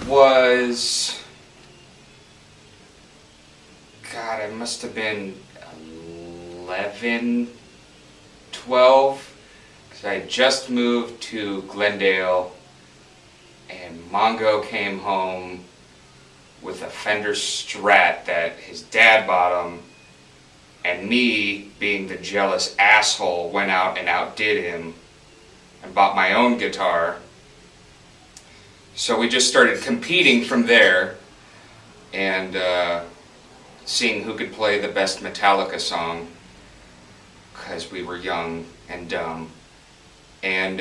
was, God, I must have been 11, 12, because I had just moved to Glendale, and Mongo came home with a Fender Strat that his dad bought him, and me, being the jealous asshole, went out and outdid him and bought my own guitar. So we just started competing from there and seeing who could play the best Metallica song, because we were young and dumb. And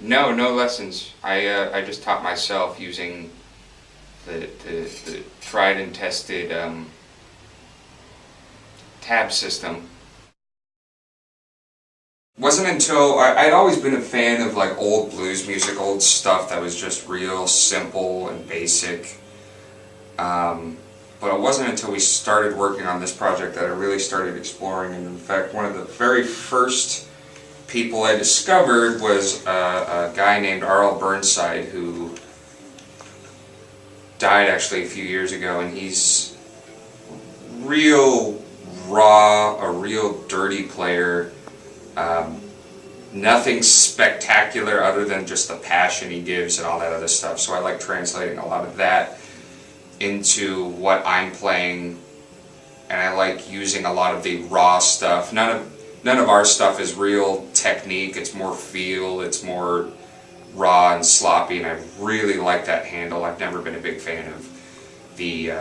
no lessons. I just taught myself using the tried and tested tab system. Wasn't until I'd always been a fan of like old blues music, old stuff that was just real simple and basic. But it wasn't until we started working on this project that I really started exploring. And in fact, one of the very first people I discovered was a guy named Arl Burnside, who died actually a few years ago, and he's real raw, a real dirty player. Nothing spectacular other than just the passion he gives and all that other stuff. So I like translating a lot of that into what I'm playing, and I like using a lot of the raw stuff. None of our stuff is real technique. It's more feel. It's more raw and sloppy, and I really like that handle. I've never been a big fan of the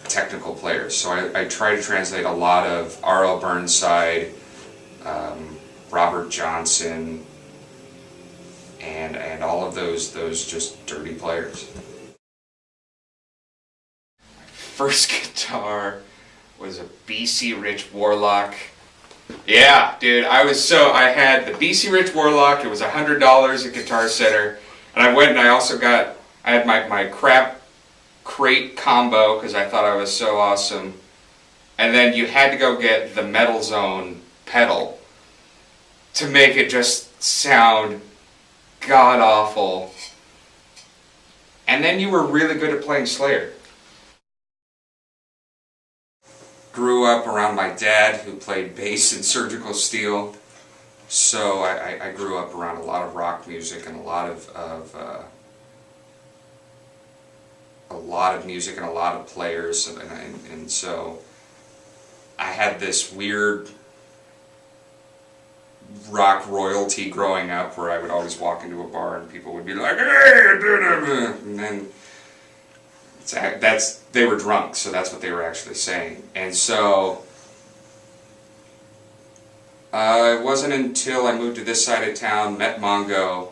technical players, so I try to translate a lot of R.L. Burnside, Robert Johnson, and all of those just dirty players. My first guitar was a BC Rich Warlock. Yeah, dude, I had the BC Rich Warlock. It was $100 at Guitar Center, and I went and I had my crap crate combo because I thought I was so awesome, and then you had to go get the Metal Zone pedal to make it just sound god awful, and then you were really good at playing Slayer. Grew up around my dad, who played bass in Surgical Steel, so I grew up around a lot of rock music and a lot of music and a lot of players, and so I had this weird rock royalty growing up, where I would always walk into a bar and people would be like, "Hey!" and then they were drunk, so that's what they were actually saying. And so it wasn't until I moved to this side of town, met Mongo,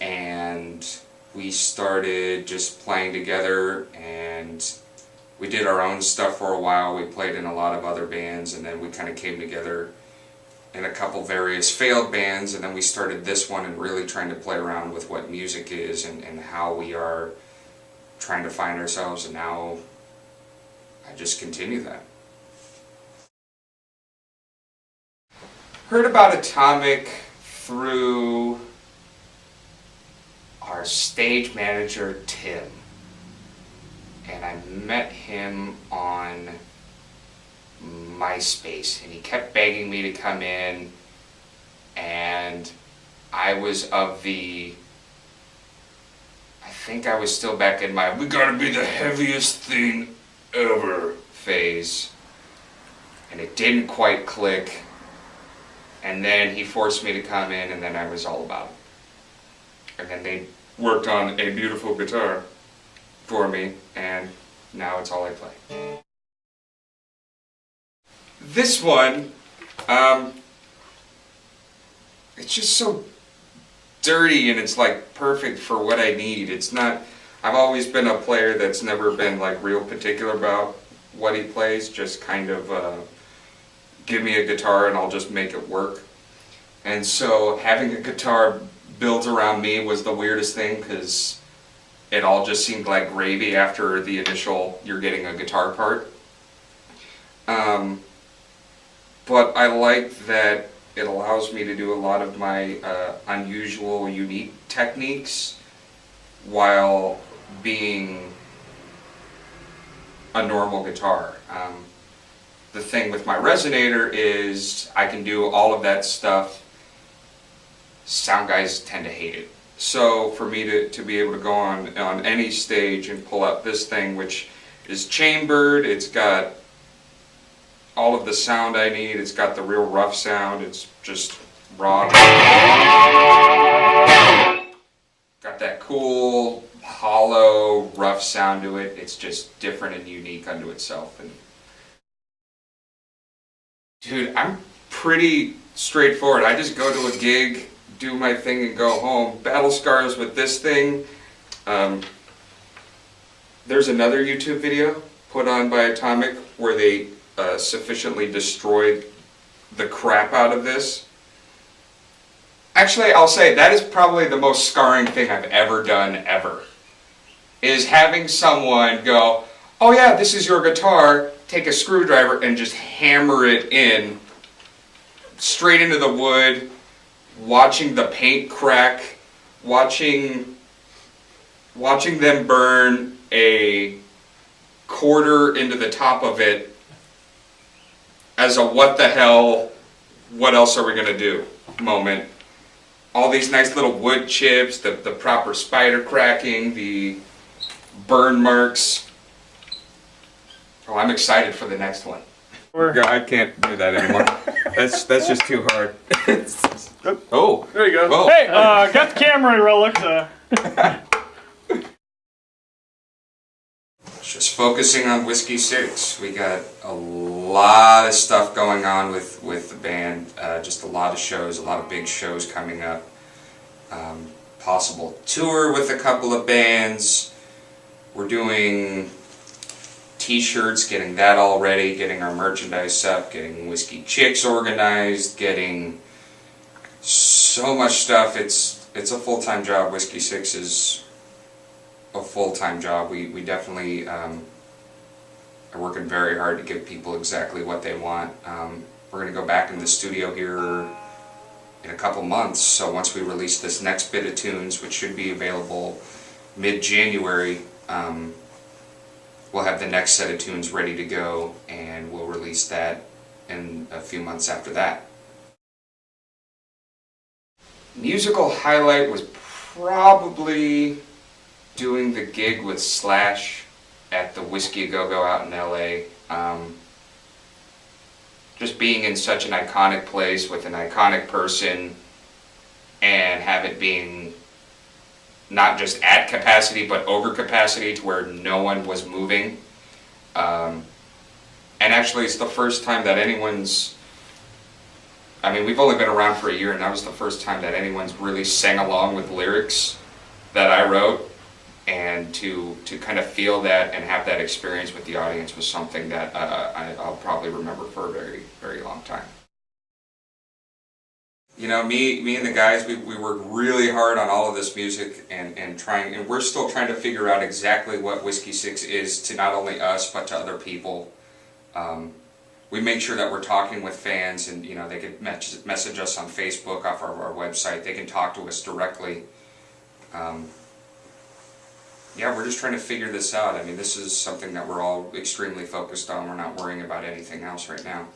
and we started just playing together, and we did our own stuff for a while. We played in a lot of other bands, and then we kind of came together in a couple various failed bands, and then we started this one and really trying to play around with what music is and how we are trying to find ourselves, and now I just continue that. Heard about Atomic through our stage manager, Tim, and I met him on MySpace, and he kept begging me to come in, and I was of the, I think I was still back in my "we gotta be the heaviest thing ever" phase, and it didn't quite click, and then he forced me to come in, and then I was all about it. And then they worked on a beautiful guitar for me, and now it's all I play. This one, it's just so dirty, and it's like perfect for what I need. It's not, I've always been a player that's never been like real particular about what he plays, just kind of give me a guitar and I'll just make it work. And so having a guitar built around me was the weirdest thing, because it all just seemed like gravy after the initial "you're getting a guitar" part. But I like that it allows me to do a lot of my unusual, unique techniques while being a normal guitar. The thing with my resonator is I can do all of that stuff. Sound guys tend to hate it. So for me to be able to go on any stage and pull out this thing, which is chambered, it's got all of the sound I need, it's got the real rough sound, it's just raw. Got that cool, hollow, rough sound to it. It's just different and unique unto itself. And dude, I'm pretty straightforward. I just go to a gig, do my thing, and go home. Battle scars with this thing. There's another YouTube video put on by Atomic where they sufficiently destroyed the crap out of this. Actually, I'll say that is probably the most scarring thing I've ever done, ever. Is having someone go, oh yeah, this is your guitar, take a screwdriver and just hammer it in, straight into the wood, watching the paint crack, watching them burn a quarter into the top of it as a what the hell, what else are we going to do moment. All these nice little wood chips, the proper spider cracking, the burn marks. Oh, I'm excited for the next one. I can't do that anymore. That's just too hard. Oh, there you go. Whoa. Hey, got the camera relic. Just focusing on Whiskey 6. We got a lot of stuff going on with the band. Just a lot of shows, a lot of big shows coming up. Possible tour with a couple of bands. We're doing t-shirts, getting that all ready, getting our merchandise up, getting Whiskey Chicks organized, getting so much stuff. It's a full-time job. Whiskey 6 is a full-time job. We definitely are working very hard to give people exactly what they want. We're going to go back in the studio here in a couple months, so once we release this next bit of tunes, which should be available mid-January, we'll have the next set of tunes ready to go, and we'll release that in a few months after that. Musical highlight was probably doing the gig with Slash at the Whiskey A Go Go out in LA. Just being in such an iconic place with an iconic person and have it being not just at capacity but over capacity to where no one was moving. And actually it's the first time that anyone's, I mean, we've only been around for a year, and that was the first time that anyone's really sang along with lyrics that I wrote. And to kind of feel that and have that experience with the audience was something that I'll probably remember for a very, very long time. You know, me and the guys, we worked really hard on all of this music and we're still trying to figure out exactly what Whiskey 6 is to not only us but to other people. We make sure that we're talking with fans, and you know, they can message us on Facebook off our website. They can talk to us directly. Yeah, we're just trying to figure this out. I mean, this is something that we're all extremely focused on. We're not worrying about anything else right now.